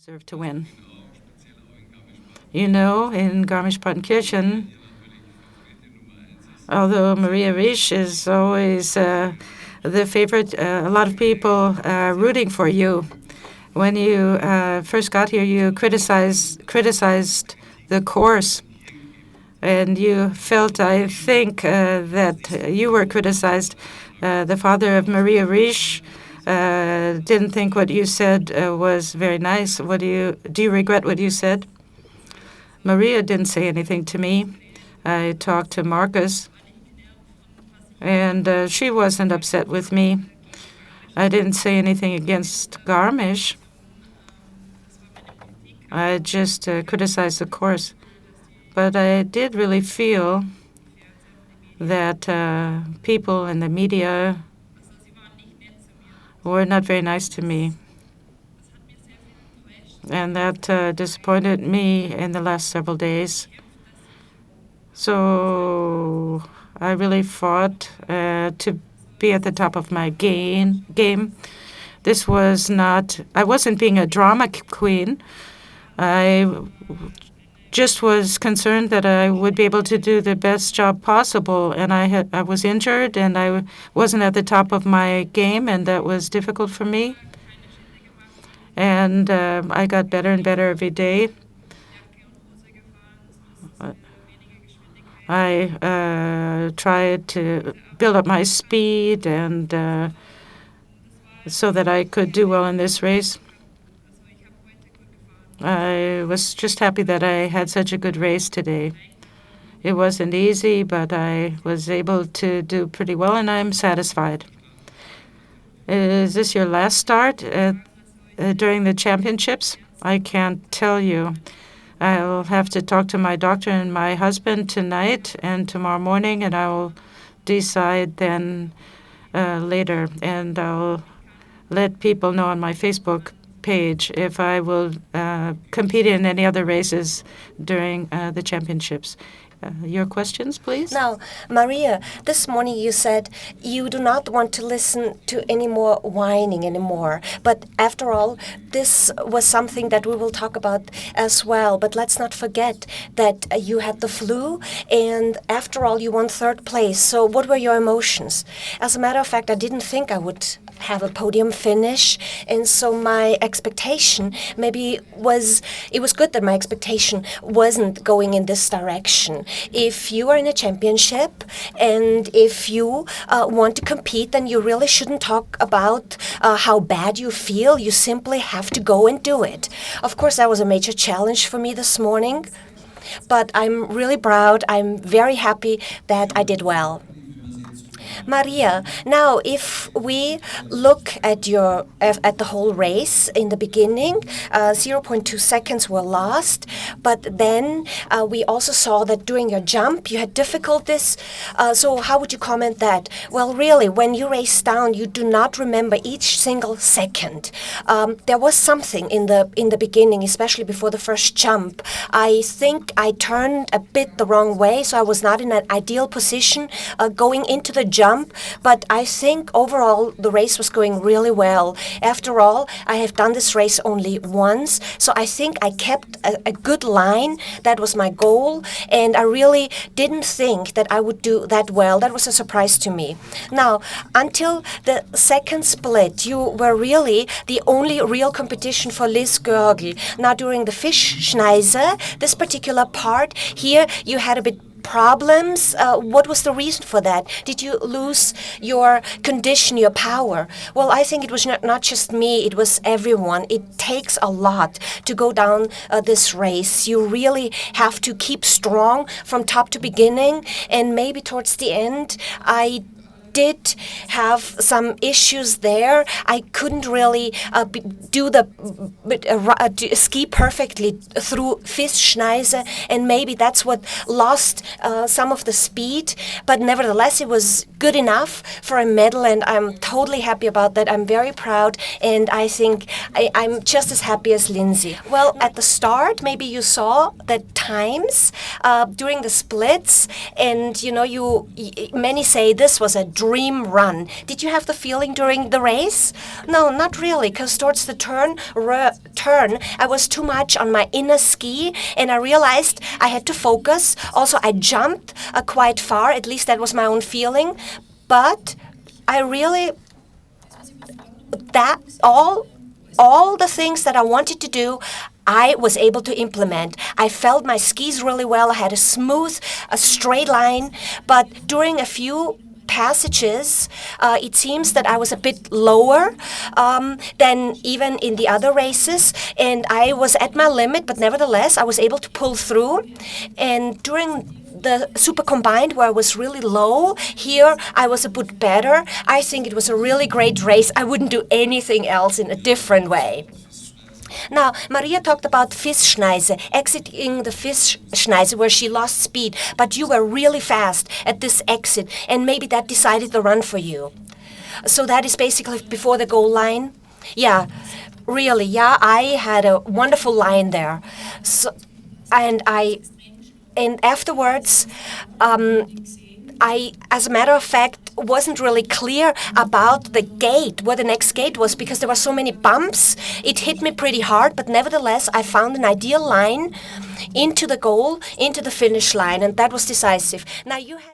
deserve to win. You know, in Garmisch-Partenkirchen, although Maria Riesch is always the favorite, a lot of people are rooting for you. When you first got here, you criticized the course, and you felt, I think, that you were criticized. The father of Maria Riesch didn't think what you said was very nice. Do you regret what you said? Maria didn't say anything to me. I talked to Marcus, and she wasn't upset with me. I didn't say anything against Garmisch. I just criticized the course. But I did really feel that people in the media were not very nice to me. And that disappointed me in the last several days. So I really fought to be at the top of my game. This was not, I wasn't being a drama queen. I just was concerned that I would be able to do the best job possible, and I was injured, and I wasn't at the top of my game, and that was difficult for me. And I got better and better every day. I tried to build up my speed and so that I could do well in this race. I was just happy that I had such a good race today. It wasn't easy, but I was able to do pretty well, and I'm satisfied. Is this your last start during the championships? I can't tell you. I'll have to talk to my doctor and my husband tonight and tomorrow morning, and I will decide then later. And I'll let people know on my Facebook page if I will compete in any other races during the championships. Your questions, please? Now, Maria, this morning you said you do not want to listen to any more whining anymore. But after all, this was something that we will talk about as well. But let's not forget that you had the flu, and after all, you won third place. So what were your emotions? As a matter of fact, I didn't think I would have a podium finish, and so my expectation maybe was, it was good that my expectation wasn't going in this direction. If you are in a championship and if you want to compete, then you really shouldn't talk about how bad you feel. You simply have to go and do it. Of course, that was a major challenge for me this morning, but I'm really proud. I'm very happy that I did well. Maria, now if we look at the whole race in the beginning, 0.2 seconds were lost, but then we also saw that during your jump you had difficulties. So how would you comment that? Well, really, when you race down, you do not remember each single second. There was something in the beginning, especially before the first jump. I think I turned a bit the wrong way, so I was not in an ideal position going into the jump. But I think overall the race was going really well. After all, I have done this race only once, so I think I kept a good line. That was my goal, and I really didn't think that I would do that well. That was a surprise to me. Now, until the second split, you were really the only real competition for Liz Görgel. Now, during the Fischschneise, this particular part here, you had a bit problems. What was the reason for that? Did you lose your condition, your power? Well, I think it was not just me, it was everyone. It takes a lot to go down this race. You really have to keep strong from top to beginning, and maybe towards the end, I did have some issues there. I couldn't really ski perfectly through Fischschneise, and maybe that's what lost some of the speed. But nevertheless, it was good enough for a medal, and I'm totally happy about that. I'm very proud, and I think I'm just as happy as Lindsay. Well, at the start, maybe you saw the times during the splits, and many say this was a extreme run. Did you have the feeling during the race? No, not really, because towards the turn, I was too much on my inner ski, and I realized I had to focus. Also, I jumped quite far, at least that was my own feeling, but I really, that all the things that I wanted to do, I was able to implement. I felt my skis really well. I had a straight line, but during a few passages, it seems that I was a bit lower than even in the other races, and I was at my limit, but nevertheless, I was able to pull through. And during the Super Combined, where I was really low, here I was a bit better. I think it was a really great race. I wouldn't do anything else in a different way. Now, Maria talked about Fischschneise, exiting the Fischschneise where she lost speed, but you were really fast at this exit, and maybe that decided the run for you. So that is basically before the goal line? Yeah, really, yeah, I had a wonderful line there. So, and afterwards, I, as a matter of fact, wasn't really clear about the gate, where the next gate was, because there were so many bumps. It hit me pretty hard, but nevertheless, I found an ideal line into the goal, into the finish line, and that was decisive. Now you had